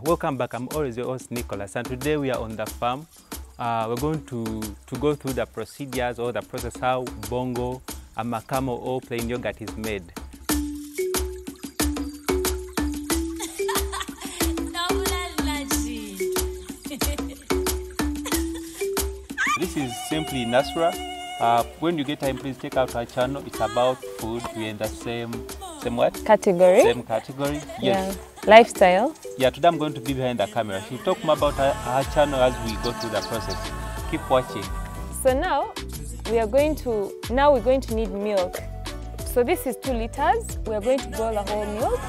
Welcome back. I'm always your host Nicholas, and today we are on the farm. We're going to go through the procedures or the process how Bongo, Amakamo or plain yogurt is made. This is simply natural. When you get time, please check out our channel. It's about food. We're in the same what? Category. Same category. Yes. Yeah. Lifestyle. Yeah, today I'm going to be behind the camera. She'll talk more about our channel as we go through the process. Keep watching. So now we're going to need milk. So this is 2 liters. We are going to boil the whole milk.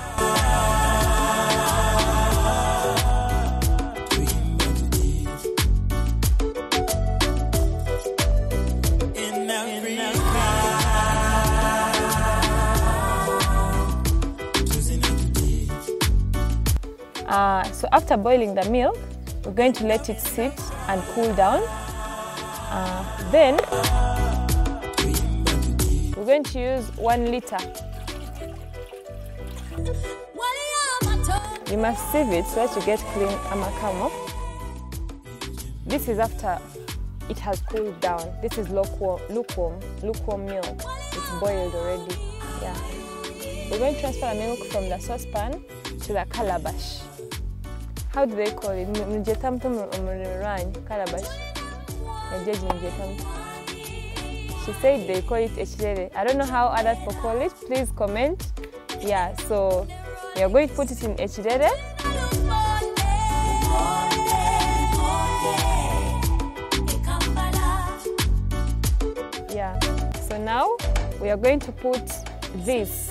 So after boiling the milk, we're going to let it sit and cool down. Then we're going to use 1 liter. You must sieve it so that you get clean Amakamo. This is after it has cooled down. This is lukewarm milk. It's boiled already. Yeah. We're going to transfer the milk from the saucepan to the calabash. How do they call it? Calabash. She said they call it echirere. I don't know how other people call it. Please comment. Yeah, so we are going to put it in echirere. Yeah. So now we are going to put this.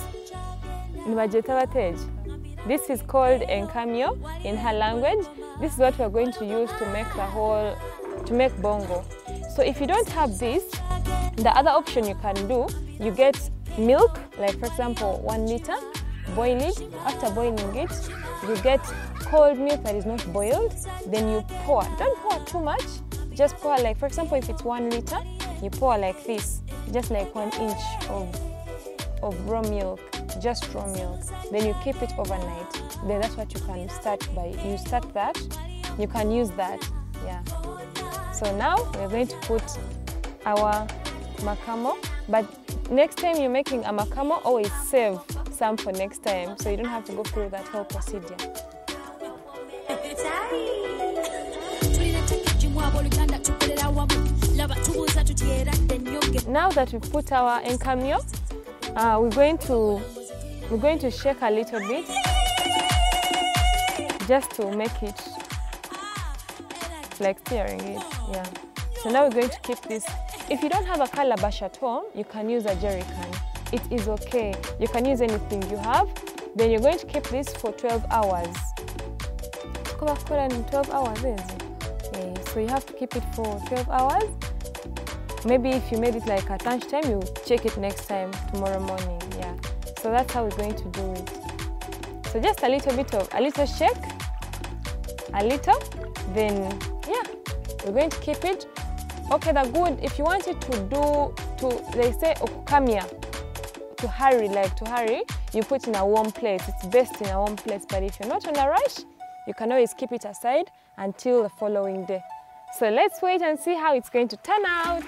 This is called Amakamo in her language. This is what we are going to use to make bongo. So if you don't have this, the other option you can do, you get milk, like for example 1 liter, boil it. After boiling it, you get cold milk that is not boiled. Then you pour. Don't pour too much. Just pour, like for example, if it's 1 liter, you pour like this, just like 1 inch of raw milk. Just raw milk. Then you keep it overnight. Then that's what you can start by. You start that. You can use that. Yeah. So now we're going to put our Amakamo. But next time you're making Amakamo, always save some for next time, so you don't have to go through that whole procedure. Now that we've put our Amakamo, we're going to shake a little bit just to make it like stirring it. Yeah. So now we're going to keep this. If you don't have a calabash at home, you can use a jerry can. It is okay. You can use anything you have. Then you're going to keep this for 12 hours. 12 hours, yeah. So you have to keep it for 12 hours. Maybe if you made it like at lunchtime, you check it next time, tomorrow morning, yeah. So that's how we're going to do it. So just a little shake, a little, then yeah, we're going to keep it. Okay, the good, if you want it they say okukamia, to hurry, you put in a warm place. It's best in a warm place, but if you're not on a rush, you can always keep it aside until the following day. So let's wait and see how it's going to turn out.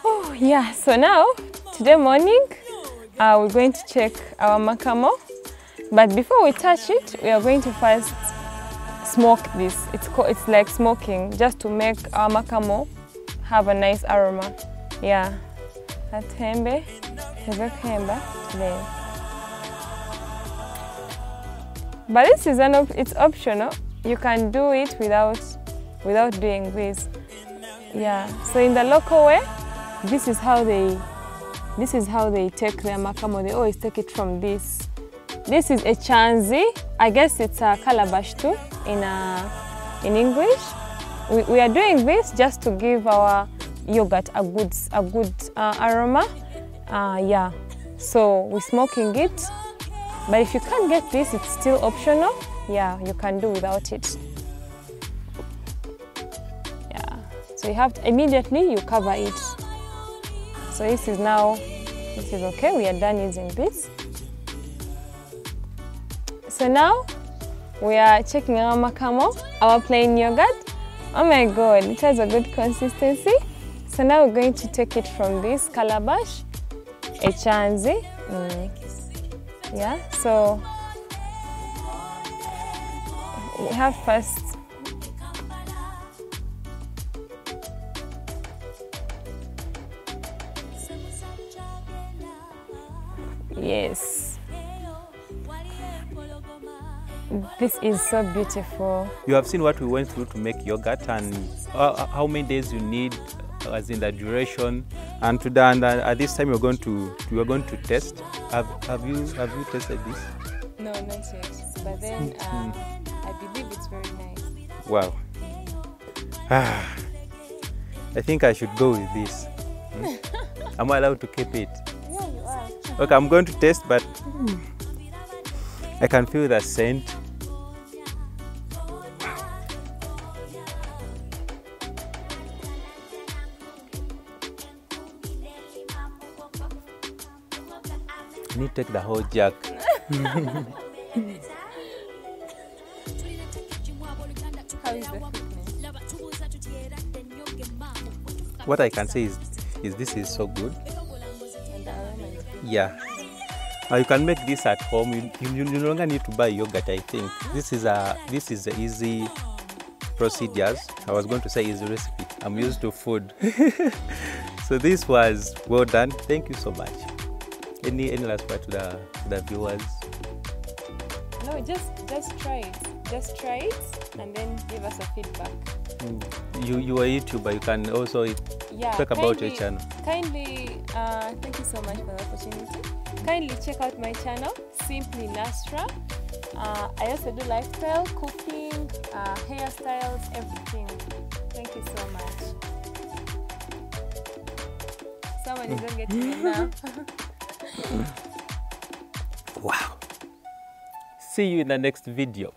Oh yeah, so now, today morning, we're going to check our Amakamo. But before we touch it, we are going to first smoke this. It's like smoking, just to make our Amakamo have a nice aroma. Yeah. Atembe, today. But this is it's optional. You can do it without doing this. Yeah. So in the local way, this is how they take their Amakamo. They always take it from this. This is a chanzi. I guess it's a calabash too in English. We are doing this just to give our yogurt a good aroma. Yeah, so we're smoking it, but if you can't get this, it's still optional. Yeah, you can do without it. Yeah, So you have to immediately you cover it. So this is okay. We are done using this. So now we are checking our Amakamo, our plain yogurt. Oh my god, it has a good consistency. So now we're going to take it from this calabash, a chanzi. Yeah, so we have first yes. This is so beautiful. You have seen what we went through to make yogurt and how many days you need, as in the duration. And today, and at this time, we are going to test. Have you tested this? No, not yet. But then I believe it's very nice. Wow. I think I should go with this. Am I allowed to keep it? Yeah, you are. Okay, I'm going to taste, but I can feel the scent. I need to take the whole jug. How is the thickness? What I can say is this is so good. And the aroma is good. Yeah. You can make this at home. You no longer need to buy yogurt, I think. This is the easy procedures. I was going to say easy recipe. I'm used to food. So this was well done. Thank you so much. Any last word to the viewers? No, just try it. Just try it and then give us a feedback. You are a YouTuber. You can also talk about your channel. Kindly, thank you so much for the opportunity. Kindly check out my channel, Simply Nastra. I also do lifestyle, cooking, hairstyles, everything. Thank you so much. Someone is going to get me now. Wow. See you in the next video.